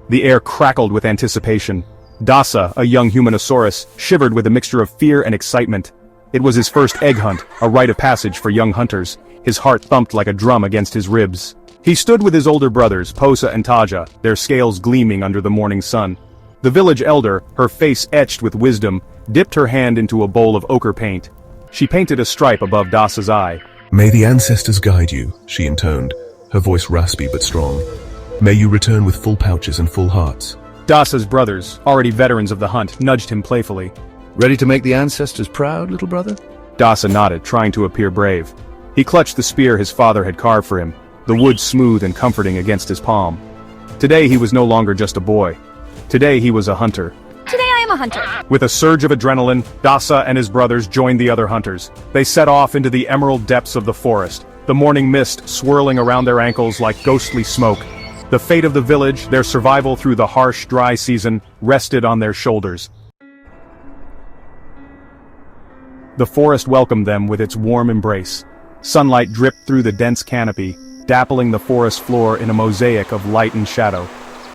The air crackled with anticipation. Dasa, a young humanosaurus, shivered with a mixture of fear and excitement. It was his first egg hunt, a rite of passage for young hunters. His heart thumped like a drum against his ribs. He stood with his older brothers, Posa and Taja, their scales gleaming under the morning sun. The village elder, her face etched with wisdom, dipped her hand into a bowl of ochre paint. She painted a stripe above Dasa's eye. "May the ancestors guide you," she intoned, her voice raspy but strong. "May you return with full pouches and full hearts." Dasa's brothers, already veterans of the hunt, nudged him playfully. "Ready to make the ancestors proud, little brother?" Dasa nodded, trying to appear brave. He clutched the spear his father had carved for him, the wood smooth and comforting against his palm. Today he was no longer just a boy. Today he was a hunter. Today I am a hunter. With a surge of adrenaline, Dasa and his brothers joined the other hunters. They set off into the emerald depths of the forest, the morning mist swirling around their ankles like ghostly smoke. The fate of the village, their survival through the harsh, dry season, rested on their shoulders. The forest welcomed them with its warm embrace. Sunlight dripped through the dense canopy, dappling the forest floor in a mosaic of light and shadow.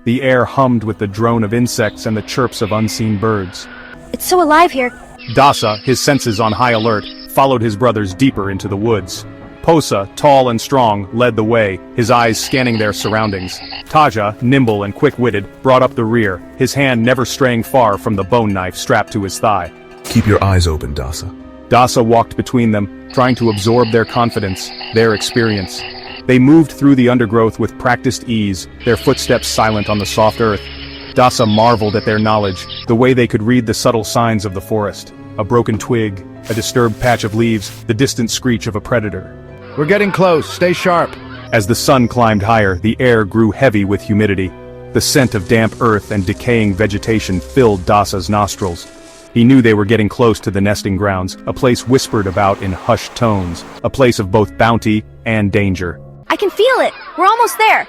The air hummed with the drone of insects and the chirps of unseen birds. It's so alive here. Dasa, his senses on high alert, followed his brothers deeper into the woods. Posa, tall and strong, led the way, his eyes scanning their surroundings. Taja, nimble and quick-witted, brought up the rear, his hand never straying far from the bone knife strapped to his thigh. "Keep your eyes open, Dasa." Dasa walked between them, trying to absorb their confidence, their experience. They moved through the undergrowth with practiced ease, their footsteps silent on the soft earth. Dasa marveled at their knowledge, the way they could read the subtle signs of the forest. A broken twig, a disturbed patch of leaves, the distant screech of a predator. "We're getting close, stay sharp." As the sun climbed higher, the air grew heavy with humidity. The scent of damp earth and decaying vegetation filled Dasa's nostrils. He knew they were getting close to the nesting grounds, a place whispered about in hushed tones, a place of both bounty and danger. I can feel it. We're almost there.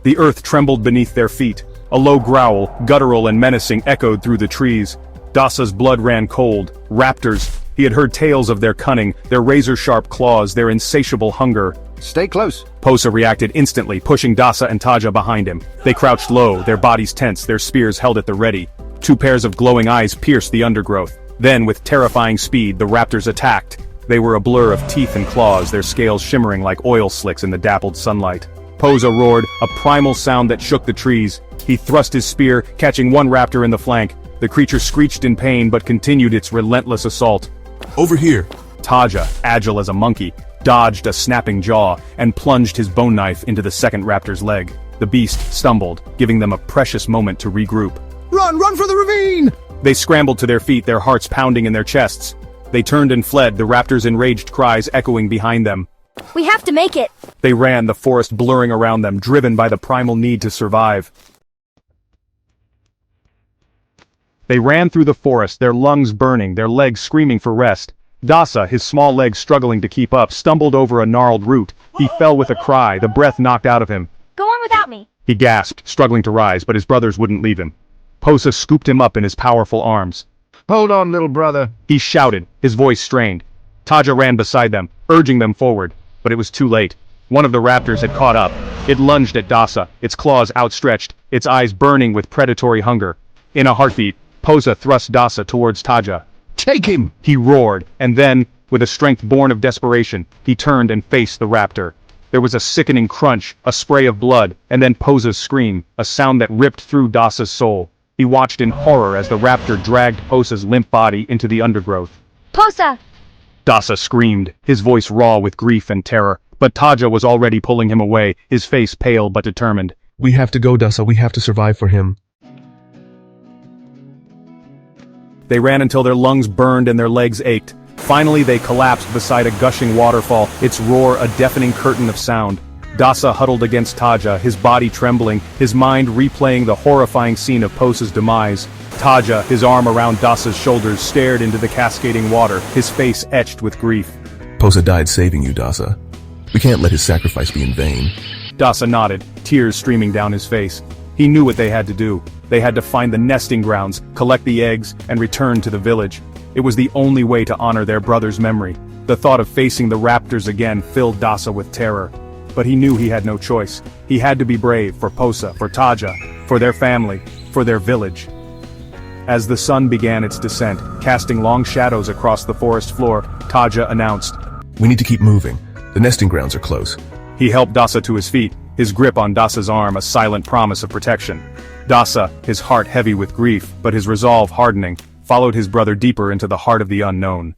The earth trembled beneath their feet. A low growl, guttural and menacing, echoed through the trees. Dasa's blood ran cold. Raptors. He had heard tales of their cunning, their razor-sharp claws, their insatiable hunger. "Stay close." Posa reacted instantly, pushing Dasa and Taja behind him. They crouched low, their bodies tense, their spears held at the ready. Two pairs of glowing eyes pierced the undergrowth. Then, with terrifying speed, the raptors attacked. They were a blur of teeth and claws, their scales shimmering like oil slicks in the dappled sunlight. Posa roared, a primal sound that shook the trees. He thrust his spear, catching one raptor in the flank. The creature screeched in pain but continued its relentless assault. "Over here." Taja, agile as a monkey, dodged a snapping jaw and plunged his bone knife into the second raptor's leg. The beast stumbled, giving them a precious moment to regroup. Run for the ravine!" They scrambled to their feet, their hearts pounding in their chests. They turned and fled, the raptors' enraged cries echoing behind them. We have to make it. They ran, the forest blurring around them, driven by the primal need to survive. They ran through the forest, their lungs burning, their legs screaming for rest. Dasa, his small legs struggling to keep up, stumbled over a gnarled root. He fell with a cry, the breath knocked out of him. Go on without me. He gasped, struggling to rise, but his brothers wouldn't leave him. Posa scooped him up in his powerful arms. "Hold on, little brother." He shouted, his voice strained. Taja ran beside them, urging them forward, but it was too late. One of the raptors had caught up. It lunged at Dasa, its claws outstretched, its eyes burning with predatory hunger. In a heartbeat, Posa thrust Dasa towards Taja. "Take him!" He roared, and then, with a strength born of desperation, he turned and faced the raptor. There was a sickening crunch, a spray of blood, and then Posa's scream, a sound that ripped through Dasa's soul. He watched in horror as the raptor dragged Posa's limp body into the undergrowth. Posa! Dasa screamed, his voice raw with grief and terror, but Taja was already pulling him away, his face pale but determined. "We have to go, Dasa, we have to survive for him." They ran until their lungs burned and their legs ached. Finally they collapsed beside a gushing waterfall, its roar a deafening curtain of sound. Dasa huddled against Taja, his body trembling, his mind replaying the horrifying scene of Posa's demise. Taja, his arm around Dasa's shoulders, stared into the cascading water, his face etched with grief. "Posa died saving you, Dasa. We can't let his sacrifice be in vain." Dasa nodded, tears streaming down his face. He knew what they had to do. They had to find the nesting grounds, collect the eggs, and return to the village. It was the only way to honor their brother's memory. The thought of facing the raptors again filled Dasa with terror. but he knew he had no choice. He had to be brave for Posa, for Taja, for their family, for their village. As the sun began its descent, casting long shadows across the forest floor, Taja announced, We need to keep moving. The nesting grounds are close. He helped Dasa to his feet, his grip on Dasa's arm a silent promise of protection. Dasa, his heart heavy with grief, but his resolve hardening, followed his brother deeper into the heart of the unknown.